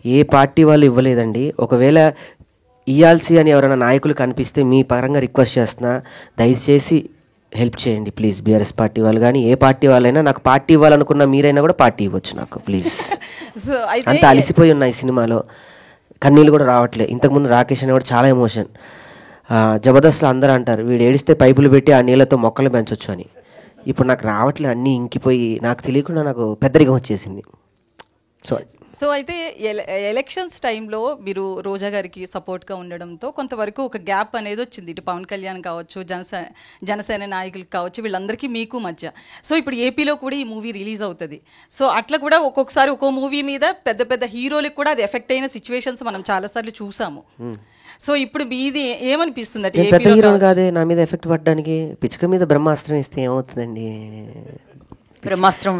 ఏ party వాళ్ళు ఇవ్వలేదండి. ఒకవేళ ఇయ్యాల్సి అని ఎవరైనా నాయకులు కనిపిస్తే మీ పరంగా రిక్వెస్ట్ చేస్తున్నా, దయచేసి హెల్ప్ చేయండి ప్లీజ్. బీఆర్ఎస్ పార్టీ వాళ్ళు కానీ ఏ పార్టీ వాళ్ళైనా, నాకు పార్టీ ఇవ్వాలనుకున్న మీరైనా కూడా పార్టీ ఇవ్వచ్చు నాకు ప్లీజ్. సో అయితే అంత అలసిపోయి ఉన్నాయి సినిమాలో, కన్నీళ్ళు కూడా రావట్లేదు. ఇంతకుముందు రాకేష్ అనే కూడా చాలా ఎమోషన్. జబర్దస్త్లో అందరూ అంటారు వీడు ఏడిస్తే పైపులు పెట్టి ఆ నీళ్ళతో మొక్కలు పెంచవచ్చు అని. ఇప్పుడు నాకు రావట్లేదు, అన్నీ ఇంకిపోయి నాకు తెలియకుండా నాకు పెద్దరికం వచ్చేసింది. సో అయితే ఎలక్షన్స్ టైంలో మీరు రోజా గారికి సపోర్ట్గా ఉండడంతో కొంతవరకు ఒక గ్యాప్ అనేది వచ్చింది. ఇటు పవన్ కళ్యాణ్ కావచ్చు, జనసేన నాయకులకు కావచ్చు, వీళ్ళందరికీ మీకు మధ్య. సో ఇప్పుడు ఏపీలో కూడా ఈ మూవీ రిలీజ్ అవుతుంది. సో అట్లా కూడా ఒక్కొక్కసారి ఒక్కో మూవీ మీద పెద్ద పెద్ద హీరోలకు కూడా అది ఎఫెక్ట్ అయిన సిచ్యువేషన్స్ మనం చాలాసార్లు చూసాము. సో ఇప్పుడు మీది ఏమనిపిస్తుంది? పెద్ద హీరో కాదే నా మీద ఎఫెక్ట్ పడడానికి. పిచ్చుక మీద బ్రహ్మాస్త్రం ఇస్తే ఏమవుతుందండి? బ్రహ్మాస్త్రం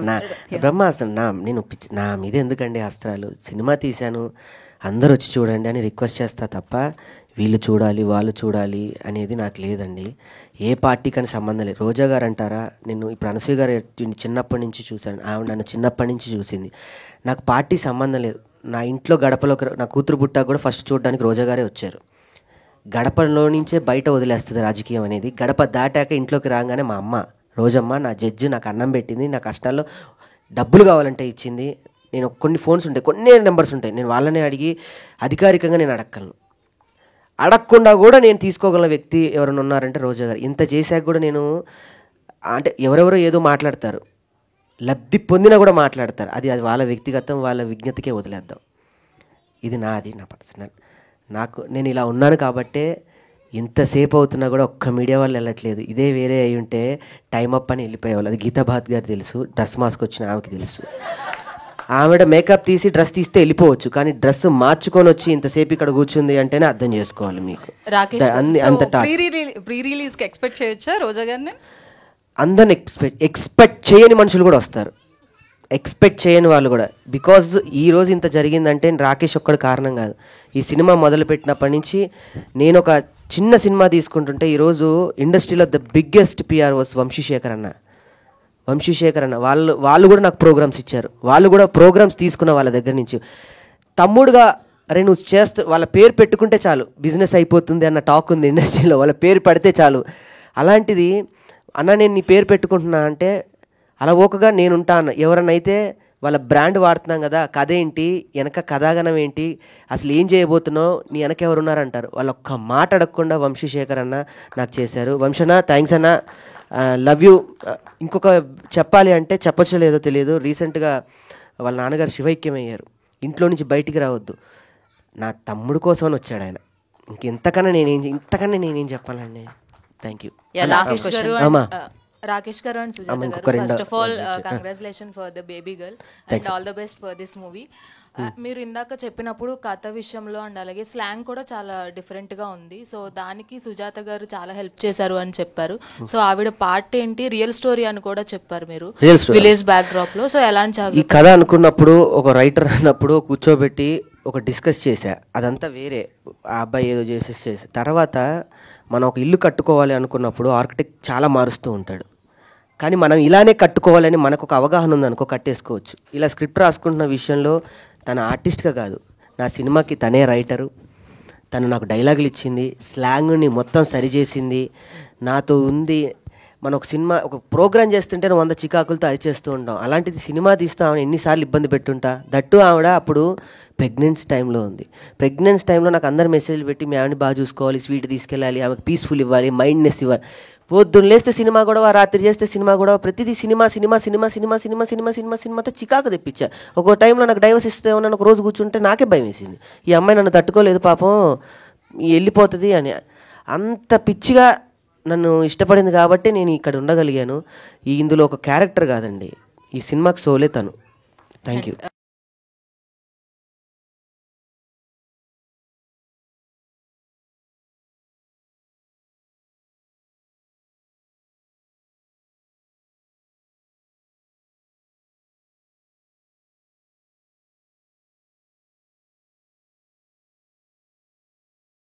నేను నా మీద ఎందుకండి అస్త్రాలు? సినిమా తీశాను, అందరూ వచ్చి చూడండి అని రిక్వెస్ట్ చేస్తా తప్ప వీళ్ళు చూడాలి వాళ్ళు చూడాలి అనేది నాకు లేదండి. ఏ పార్టీకని సంబంధం లేదు. రోజా గారు అంటారా, నేను ఇప్పుడు అనసూయ గారు చిన్నప్పటి నుంచి చూశాను, ఆవిడ నన్ను చిన్నప్పటి నుంచి చూసింది. నాకు పార్టీ సంబంధం లేదు. నా ఇంట్లో గడపలోకి నా కూతురు బుట్ట కూడా ఫస్ట్ చూడడానికి రోజా గారే వచ్చారు. గడపలో నుంచే బయట వదిలేస్తుంది రాజకీయం అనేది. గడప దాటాక ఇంట్లోకి రాగానే మా అమ్మ రోజమ్మ నా జడ్జి, నాకు అన్నం పెట్టింది, నా కష్టాల్లో డబ్బులు కావాలంటే ఇచ్చింది. నేను కొన్ని ఫోన్స్ ఉంటాయి, కొన్ని నెంబర్స్ ఉంటాయి, నేను వాళ్ళనే అడిగి అధికారికంగా నేను అడగలను. అడగకుండా కూడా నేను తీసుకోగల వ్యక్తి ఎవరైనా ఉన్నారంటే రోజా గారు. ఇంత చేశాక కూడా నేను అంటే ఎవరెవరో ఏదో మాట్లాడతారు, లబ్ధి పొందినా కూడా మాట్లాడతారు. అది వాళ్ళ వ్యక్తిగతం, వాళ్ళ విజ్ఞతకే వదిలేద్దాం. ఇది నా పర్సనల్. నేను ఇలా ఉన్నాను కాబట్టే ఇంతసేపు అవుతున్నా కూడా ఒక్క మీడియా వాళ్ళు వెళ్ళట్లేదు. ఇదే వేరే అయి ఉంటే టైం అప్ అని వెళ్ళిపోయేవాళ్ళు. అది గీతా భాత్ గారు తెలుసు, డ్రెస్ మాస్క్ వచ్చిన ఆమెకి తెలుసు. ఆవిడ మేకప్ తీసి డ్రెస్ తీస్తే వెళ్ళిపోవచ్చు, కానీ డ్రెస్ మార్చుకొని వచ్చి ఇంతసేపు ఇక్కడ కూర్చుంది అంటేనే అర్థం చేసుకోవాలి మీకు. ప్రీ రిలీజ్ కి ఎక్స్పెక్ట్ చేయొచ్చా రోజా గారిని? అందరిని ఎక్స్పెక్ట్ చేయని మనుషులు కూడా వస్తారు, ఎక్స్పెక్ట్ చేయని వాళ్ళు కూడా. బికాజ్ ఈరోజు ఇంత జరిగిందంటే రాకేష్ ఒక్కడు కారణం కాదు. ఈ సినిమా మొదలుపెట్టినప్పటి నుంచి నేను ఒక చిన్న సినిమా తీసుకుంటుంటే ఈరోజు ఇండస్ట్రీలో the biggest PR was Vamsi Sekhar అన్న. వాళ్ళు కూడా నాకు ప్రోగ్రామ్స్ ఇచ్చారు. వాళ్ళు కూడా ప్రోగ్రామ్స్ తీసుకున్న వాళ్ళ దగ్గర నుంచి. తమ్ముడుగా అరే నువ్వు వాళ్ళ పేరు పెట్టుకుంటే చాలు బిజినెస్ అయిపోతుంది అన్న టాక్ ఉంది ఇండస్ట్రీలో. వాళ్ళ పేరు పడితే చాలు. అలాంటిది అన్న నేను నీ పేరు పెట్టుకుంటున్నా అంటే అలా ఓకగా నేనుంటా అన్న. ఎవరన్నా అయితే వాళ్ళ బ్రాండ్ వాడుతున్నాం కదా, కథ ఏంటి, వెనక కథాగనం ఏంటి, అసలు ఏం చేయబోతున్నావు, నీ వెనక ఎవరున్నారంటారు. వాళ్ళు ఒక్క మాట అడగకుండా వంశీశేఖర్ అన్న నాకు చేశారు. వంశన్న థ్యాంక్స్ అన్న, లవ్ యూ. ఇంకొక చెప్పాలి అంటే చెప్పచ్చో లేదో తెలియదు, రీసెంట్గా వాళ్ళ నాన్నగారు శివైక్యమయ్యారు. ఇంట్లో నుంచి బయటికి రావద్దు, నా తమ్ముడు కోసం అని వచ్చాడు ఆయన. ఇంతకన్నా నేనేం చెప్పాలండి. Thank you. రాకేష్ గారు అండ్ సుజాత గారు, first of all congratulation for the baby girl and all the best for this movie. మీరు ఇందాక చెప్పినప్పుడు కథ విషయంలో అండ్ అలాగే స్లాంగ్ కూడా చాలా డిఫరెంట్గా ఉంది. సో దానికి సుజాత గారు చాలా హెల్ప్ చేశారు అని చెప్పారు. సో ఆవిడ పార్ట్ ఏంటి, రియల్ స్టోరీ అని కూడా చెప్పారు మీరు, విలేజ్ బ్యాక్ డ్రాప్ లో. సో ఎలాంటి ఈ కథ అనుకున్నప్పుడు ఒక రైటర్ అన్నప్పుడు కూర్చోబెట్టి ఒక డిస్కస్ చేశా. అదంతా వేరే, ఆ అబ్బాయి ఏదో చేసే తర్వాత మనం ఒక ఇల్లు కట్టుకోవాలి అనుకున్నప్పుడు ఆర్కిటెక్ట్ చాలా మారుస్తూ ఉంటాడు. కానీ మనం ఇలానే కట్టుకోవాలని మనకు ఒక అవగాహన ఉందనుకో, కట్టేసుకోవచ్చు. ఇలా స్క్రిప్ట్ రాసుకుంటున్న విషయంలో తన ఆర్టిస్ట్గా కాదు, నా సినిమాకి తనే రైటరు. తను నాకు డైలాగులు ఇచ్చింది, స్లాంగ్ని మొత్తం సరిచేసింది, నాతో ఉంది. మనం ఒక ప్రోగ్రామ్ చేస్తుంటే 100 చికాకులతో అరిచేస్తూ ఉంటాం. అలాంటిది సినిమా తీస్తూ ఆమె ఎన్నిసార్లు ఇబ్బంది పెట్టుంటా. దట్టు ఆవిడ అప్పుడు ప్రెగ్నెన్సీ టైంలో ఉంది. ప్రెగ్నెన్సీ టైంలో నాకు అందరు మెసేజ్లు పెట్టి మీ ఆవిడని బాగా చూసుకోవాలి, స్వీట్ తీసుకెళ్ళాలి, ఆమెకు పీస్ఫుల్ ఇవ్వాలి, మైండ్నెస్ ఇవ్వాలి. పొద్దున్న లేస్తే సినిమా గొడవ, రాత్రి చేస్తే సినిమా గొడవ, ప్రతిదీ సినిమాతో చికాకు తెప్పించా. ఒక టైంలో నాకు డైవర్స్ ఇస్తే ఉన్నాను, ఒక రోజు కూర్చుంటే నాకే భయం వేసింది, ఈ అమ్మాయి నన్ను తట్టుకోలేదు పాపం వెళ్ళిపోతుంది అని. అంత పిచ్చిగా నన్ను ఇష్టపడింది కాబట్టి నేను ఇక్కడ ఉండగలిగాను. ఇందులో ఒక క్యారెక్టర్ కాదండి, ఈ సినిమాకి సోలే తను. Thank you.